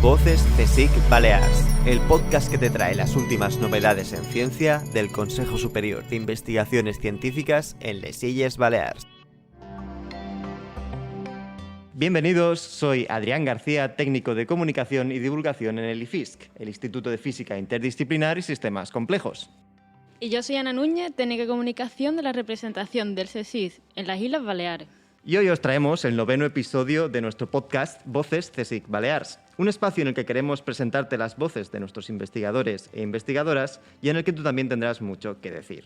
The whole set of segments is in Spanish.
Voces CSIC Balears, el podcast que te trae las últimas novedades en ciencia del Consejo Superior de Investigaciones Científicas en les Illes Balears. Bienvenidos, soy Adrián García, técnico de Comunicación y Divulgación en el IFISC, el Instituto de Física Interdisciplinar y Sistemas Complejos. Y yo soy Ana Núñez, técnica de comunicación de la representación del CSIC en las Islas Baleares. Y hoy os traemos el 9º episodio de nuestro podcast Voces CSIC Balears, un espacio en el que queremos presentarte las voces de nuestros investigadores e investigadoras y en el que tú también tendrás mucho que decir.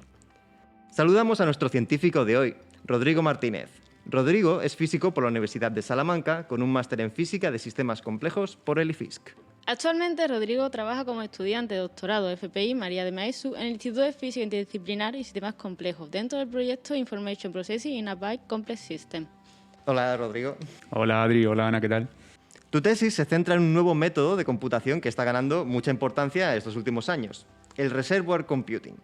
Saludamos a nuestro científico de hoy, Rodrigo Martínez. Rodrigo es físico por la Universidad de Salamanca con un máster en Física de Sistemas Complejos por el IFISC. Actualmente Rodrigo trabaja como estudiante de doctorado de FPI María de Maeztu en el Instituto de Física Interdisciplinar y Sistemas Complejos dentro del proyecto Information Processing in a Byte Complex System. Hola Rodrigo. Hola Adri, hola Ana, ¿qué tal? Tu tesis se centra en un nuevo método de computación que está ganando mucha importancia estos últimos años, el Reservoir Computing.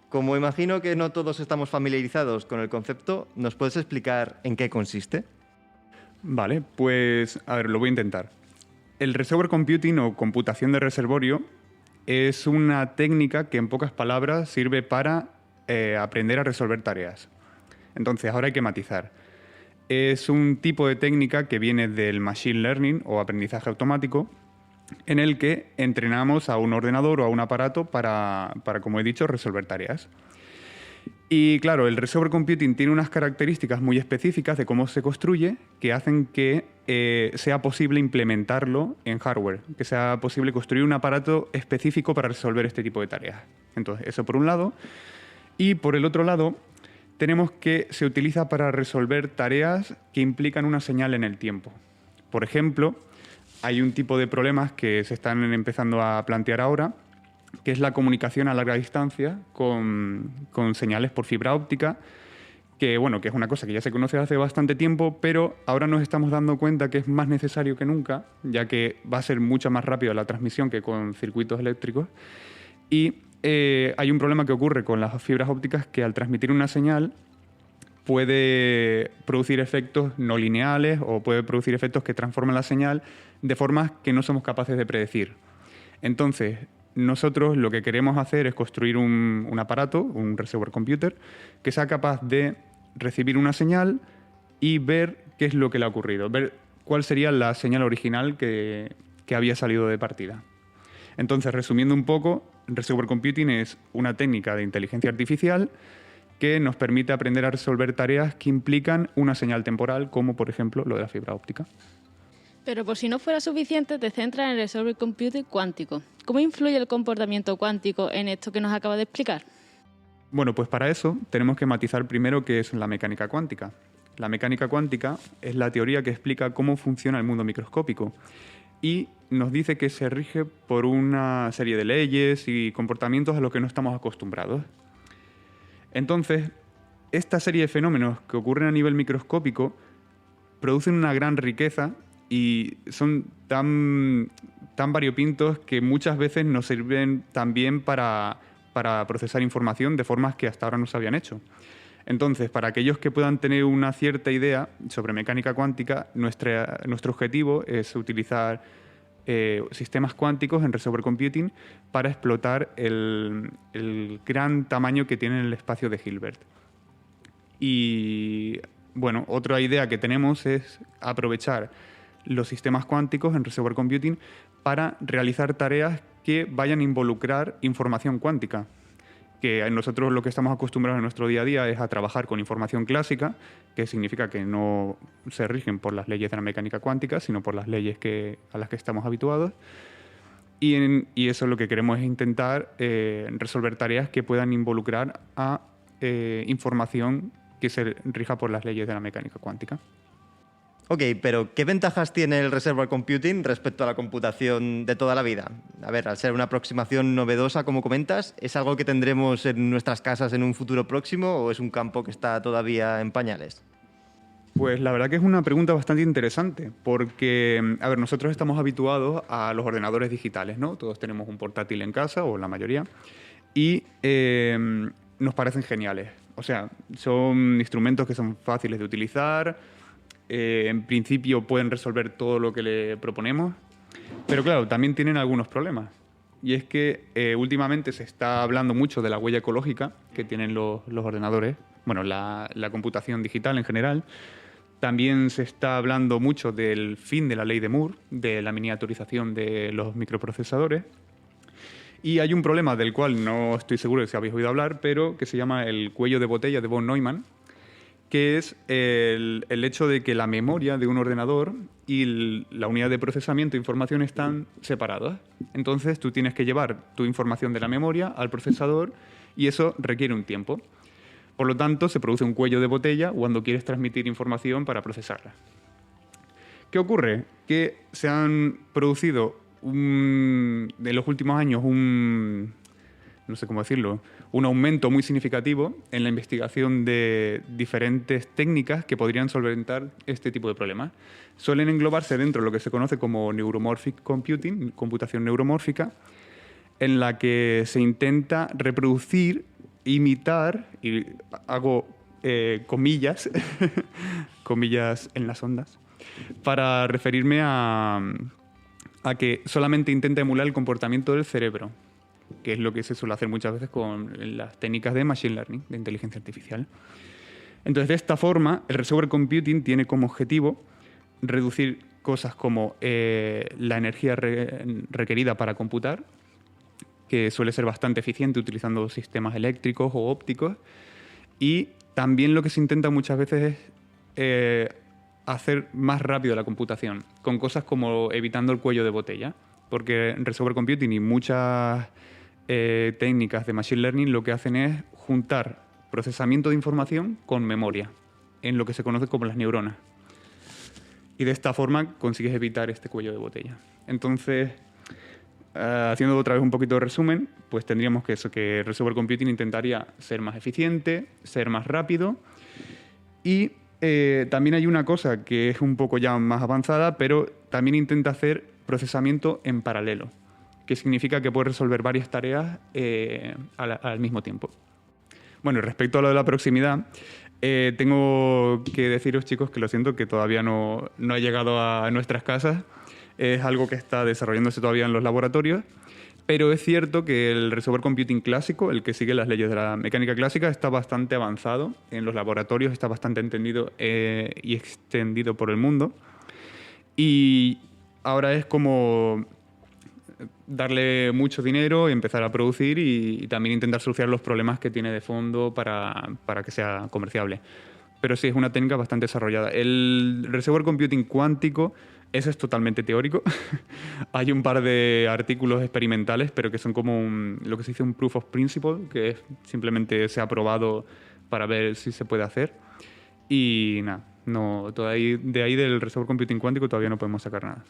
Como imagino que no todos estamos familiarizados con el concepto, ¿nos puedes explicar en qué consiste? Vale, pues a ver, lo voy a intentar. El Reservoir Computing o computación de reservorio es una técnica que en pocas palabras sirve para aprender a resolver tareas. Entonces, ahora hay que matizar. Es un tipo de técnica que viene del Machine Learning o aprendizaje automático, en el que entrenamos a un ordenador o a un aparato para, como he dicho, resolver tareas. Y claro, el Reservoir Computing tiene unas características muy específicas de cómo se construye que hacen que sea posible implementarlo en hardware, que sea posible construir un aparato específico para resolver este tipo de tareas. Entonces, eso por un lado. Y por el otro lado, tenemos que se utiliza para resolver tareas que implican una señal en el tiempo. Por ejemplo, hay un tipo de problemas que se están empezando a plantear ahora, que es la comunicación a larga distancia con señales por fibra óptica, que, bueno, que es una cosa que ya se conoce hace bastante tiempo, pero ahora nos estamos dando cuenta que es más necesario que nunca, ya que va a ser mucho más rápido la transmisión que con circuitos eléctricos. Y hay un problema que ocurre con las fibras ópticas, que al transmitir una señal puede producir efectos no lineales o puede producir efectos que transforman la señal de formas que no somos capaces de predecir. Entonces, nosotros lo que queremos hacer es construir un aparato, un reservoir computer, que sea capaz de recibir una señal y ver qué es lo que le ha ocurrido, ver cuál sería la señal original que había salido de partida. Entonces, resumiendo un poco, reservoir computing es una técnica de inteligencia artificial que nos permite aprender a resolver tareas que implican una señal temporal, como por ejemplo lo de la fibra óptica. Pero por si no fuera suficiente, te centras en el Reservoir Computing cuántico. ¿Cómo influye el comportamiento cuántico en esto que nos acaba de explicar? Bueno, pues para eso tenemos que matizar primero qué es la mecánica cuántica. La mecánica cuántica es la teoría que explica cómo funciona el mundo microscópico y nos dice que se rige por una serie de leyes y comportamientos a los que no estamos acostumbrados. Entonces, esta serie de fenómenos que ocurren a nivel microscópico producen una gran riqueza y son tan variopintos que muchas veces nos sirven también para procesar información de formas que hasta ahora no se habían hecho. Entonces, para aquellos que puedan tener una cierta idea sobre mecánica cuántica, nuestro objetivo es utilizar sistemas cuánticos en reservoir computing para explotar el gran tamaño que tiene el espacio de Hilbert. Y bueno, otra idea que tenemos es aprovechar los sistemas cuánticos en reservoir computing para realizar tareas que vayan a involucrar información cuántica. Que nosotros lo que estamos acostumbrados en nuestro día a día es a trabajar con información clásica, que significa que no se rigen por las leyes de la mecánica cuántica, sino por las leyes a las que estamos habituados. Y eso lo que queremos es intentar resolver tareas que puedan involucrar a información que se rija por las leyes de la mecánica cuántica. Ok, pero ¿qué ventajas tiene el Reservoir Computing respecto a la computación de toda la vida? A ver, al ser una aproximación novedosa, como comentas, ¿es algo que tendremos en nuestras casas en un futuro próximo o es un campo que está todavía en pañales? Pues la verdad que es una pregunta bastante interesante, porque, a ver, nosotros estamos habituados a los ordenadores digitales, ¿no? Todos tenemos un portátil en casa, o la mayoría, y nos parecen geniales. O sea, son instrumentos que son fáciles de utilizar. En principio pueden resolver todo lo que le proponemos, Pero claro, también tienen algunos problemas. Y es que últimamente se está hablando mucho de la huella ecológica que tienen los ordenadores, bueno, la computación digital en general. También se está hablando mucho del fin de la ley de Moore, de la miniaturización de los microprocesadores. Y hay un problema del cual no estoy seguro de si habéis oído hablar, pero que se llama el cuello de botella de von Neumann, que es el hecho de que la memoria de un ordenador y la unidad de procesamiento de información están separadas. Entonces tú tienes que llevar tu información de la memoria al procesador y eso requiere un tiempo. Por lo tanto, se produce un cuello de botella cuando quieres transmitir información para procesarla. ¿Qué ocurre? Que se han producido en los últimos años no sé cómo decirlo, un aumento muy significativo en la investigación de diferentes técnicas que podrían solventar este tipo de problemas. Suelen englobarse dentro de lo que se conoce como neuromorphic computing, computación neuromórfica, en la que se intenta reproducir, imitar, y hago comillas, comillas en las ondas, para referirme a que solamente intenta emular el comportamiento del cerebro, que es lo que se suele hacer muchas veces con las técnicas de machine learning, de inteligencia artificial. Entonces, de esta forma, el reservoir computing tiene como objetivo reducir cosas como la energía requerida para computar, que suele ser bastante eficiente utilizando sistemas eléctricos o ópticos, y también lo que se intenta muchas veces es hacer más rápido la computación, con cosas como evitando el cuello de botella, porque en reservoir computing y muchas técnicas de machine learning lo que hacen es juntar procesamiento de información con memoria, en lo que se conoce como las neuronas. Y de esta forma consigues evitar este cuello de botella. Entonces, haciendo otra vez un poquito de resumen, pues tendríamos que reservoir computing intentaría ser más eficiente, ser más rápido, y también hay una cosa que es un poco ya más avanzada, pero también intenta hacer procesamiento en paralelo, que significa que puede resolver varias tareas al mismo tiempo. Bueno, respecto a lo de la proximidad, tengo que deciros, chicos, que lo siento, que todavía no ha llegado a nuestras casas. Es algo que está desarrollándose todavía en los laboratorios, pero es cierto que el reservoir computing clásico, el que sigue las leyes de la mecánica clásica, está bastante avanzado en los laboratorios, está bastante entendido y extendido por el mundo. Y ahora es como darle mucho dinero, empezar a producir y también intentar solucionar los problemas que tiene de fondo para que sea comerciable. Pero sí, es una técnica bastante desarrollada. El reservoir computing cuántico, ese es totalmente teórico. Hay un par de artículos experimentales, pero que son como lo que se dice un proof of principle, que es simplemente se ha probado para ver si se puede hacer. Y nada, de ahí del reservoir computing cuántico todavía no podemos sacar nada.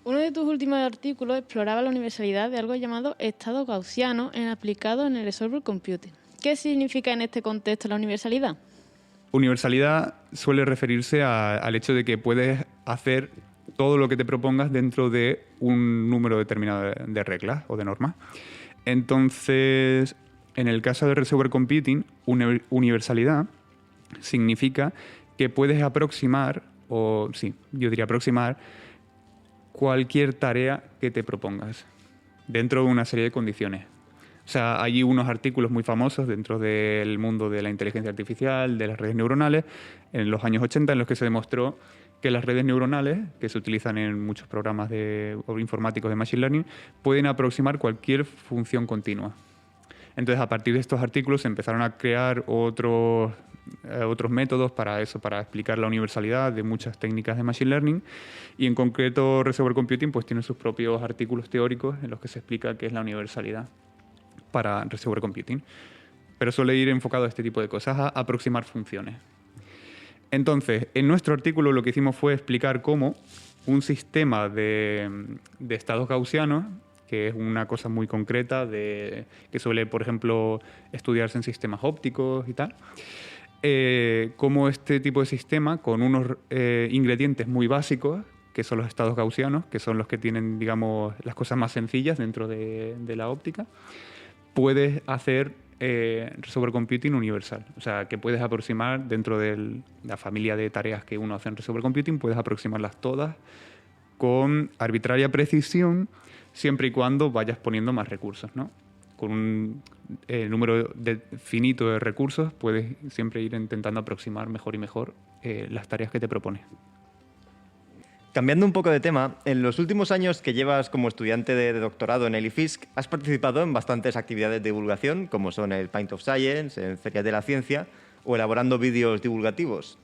Uno de tus últimos artículos exploraba la universalidad de algo llamado estado gaussiano aplicado en el reservoir computing. ¿Qué significa en este contexto la universalidad? Universalidad suele referirse al hecho de que puedes hacer todo lo que te propongas dentro de un número determinado de reglas o de normas. Entonces, en el caso de reservoir computing, universalidad significa que puedes aproximar cualquier tarea que te propongas dentro de una serie de condiciones. O sea, hay unos artículos muy famosos dentro del mundo de la inteligencia artificial, de las redes neuronales, en los años 80, en los que se demostró que las redes neuronales, que se utilizan en muchos programas informáticos de Machine Learning, pueden aproximar cualquier función continua. Entonces, a partir de estos artículos se empezaron a crear otros métodos para eso, para explicar la universalidad de muchas técnicas de Machine Learning, y en concreto Reservoir Computing pues tiene sus propios artículos teóricos en los que se explica qué es la universalidad para Reservoir Computing. Pero suele ir enfocado a este tipo de cosas, a aproximar funciones. Entonces, en nuestro artículo lo que hicimos fue explicar cómo un sistema de estados gaussianos, que es una cosa muy concreta que suele, por ejemplo, estudiarse en sistemas ópticos y tal, cómo este tipo de sistema, con unos ingredientes muy básicos, que son los estados gaussianos, que son los que tienen, digamos, las cosas más sencillas dentro de la óptica, puedes hacer reservoir computing universal. O sea, que puedes aproximar dentro de la familia de tareas que uno hace en reservoir computing, puedes aproximarlas todas con arbitraria precisión, siempre y cuando vayas poniendo más recursos, ¿no? Con un número finito de recursos puedes siempre ir intentando aproximar mejor y mejor las tareas que te propones. Cambiando un poco de tema, en los últimos años que llevas como estudiante de doctorado en el IFISC, has participado en bastantes actividades de divulgación, como son el Pint of Science, en Ferias de la Ciencia o elaborando vídeos divulgativos.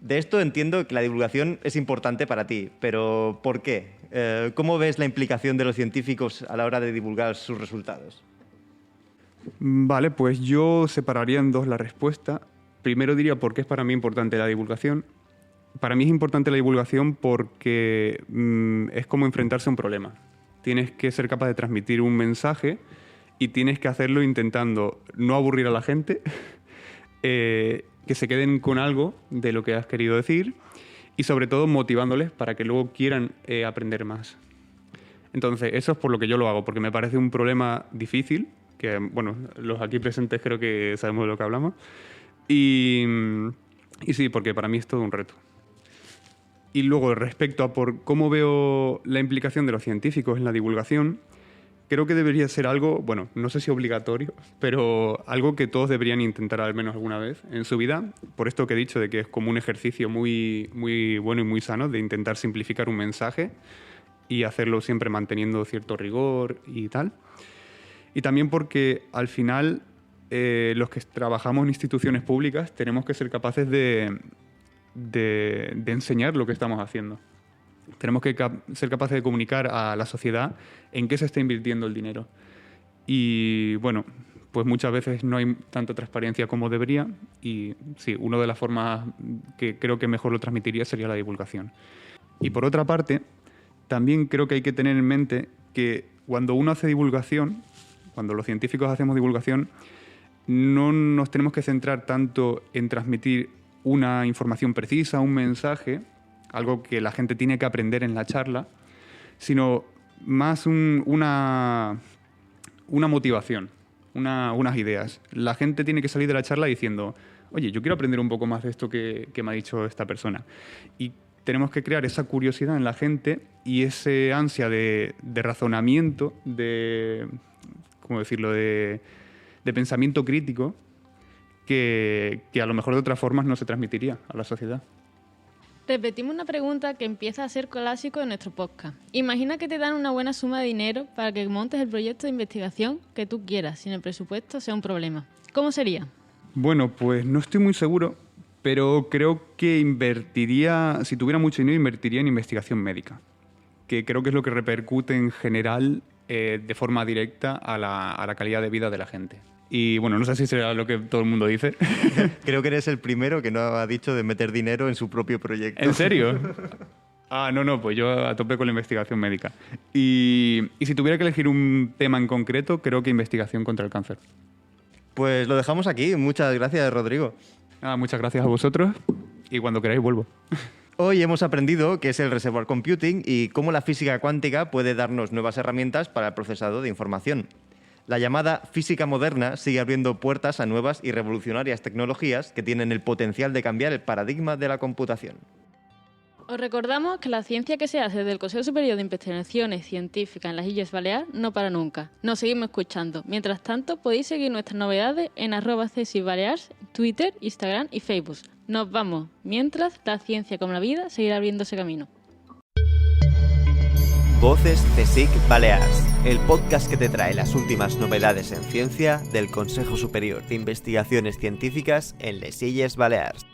De esto entiendo que la divulgación es importante para ti, pero ¿por qué? ¿Cómo ves la implicación de los científicos a la hora de divulgar sus resultados? Vale, pues yo separaría en dos la respuesta. Primero diría por qué es para mí importante la divulgación. Para mí es importante la divulgación porque es como enfrentarse a un problema. Tienes que ser capaz de transmitir un mensaje y tienes que hacerlo intentando no aburrir a la gente, que se queden con algo de lo que has querido decir y sobre todo motivándoles para que luego quieran aprender más. Entonces, eso es por lo que yo lo hago, porque me parece un problema difícil, que bueno, los aquí presentes creo que sabemos de lo que hablamos, y sí, porque para mí es todo un reto. Y luego, respecto a por cómo veo la implicación de los científicos en la divulgación, creo que debería ser algo, bueno, no sé si obligatorio, pero algo que todos deberían intentar al menos alguna vez en su vida, por esto que he dicho de que es como un ejercicio muy, muy bueno y muy sano de intentar simplificar un mensaje y hacerlo siempre manteniendo cierto rigor y tal. Y también porque al final los que trabajamos en instituciones públicas tenemos que ser capaces de enseñar lo que estamos haciendo. Tenemos que ser capaces de comunicar a la sociedad en qué se está invirtiendo el dinero. Y bueno, pues muchas veces no hay tanta transparencia como debería y sí, una de las formas que creo que mejor lo transmitiría sería la divulgación. Y por otra parte, también creo que hay que tener en mente que cuando uno hace divulgación, cuando los científicos hacemos divulgación, no nos tenemos que centrar tanto en transmitir una información precisa, un mensaje, algo que la gente tiene que aprender en la charla, sino más una motivación, unas ideas. La gente tiene que salir de la charla diciendo, oye, yo quiero aprender un poco más de esto que me ha dicho esta persona. Y tenemos que crear esa curiosidad en la gente y ese ansia de razonamiento, ¿cómo decirlo?, de pensamiento crítico, que a lo mejor de otras formas no se transmitiría a la sociedad. Repetimos una pregunta que empieza a ser clásico en nuestro podcast. Imagina que te dan una buena suma de dinero para que montes el proyecto de investigación que tú quieras, sin el presupuesto sea un problema. ¿Cómo sería? Bueno, pues no estoy muy seguro, pero creo que invertiría, si tuviera mucho dinero, invertiría en investigación médica, que creo que es lo que repercute en general de forma directa a la calidad de vida de la gente. Y bueno, no sé si será lo que todo el mundo dice. Creo que eres el primero que no ha dicho de meter dinero en su propio proyecto. ¿En serio? No, pues yo a tope con la investigación médica. Y si tuviera que elegir un tema en concreto, creo que investigación contra el cáncer. Pues lo dejamos aquí. Muchas gracias, Rodrigo. Muchas gracias a vosotros y cuando queráis vuelvo. Hoy hemos aprendido qué es el reservoir computing y cómo la física cuántica puede darnos nuevas herramientas para el procesado de información. La llamada física moderna sigue abriendo puertas a nuevas y revolucionarias tecnologías que tienen el potencial de cambiar el paradigma de la computación. Os recordamos que la ciencia que se hace desde el Consejo Superior de Investigaciones Científicas en las Illes Baleares no para nunca. Nos seguimos escuchando. Mientras tanto, podéis seguir nuestras novedades en @CSICBalears, Twitter, Instagram y Facebook. Nos vamos. Mientras, la ciencia como la vida seguirá abriéndose camino. Voces CSIC Balears, el podcast que te trae las últimas novedades en ciencia del Consejo Superior de Investigaciones Científicas en les Illes Balears.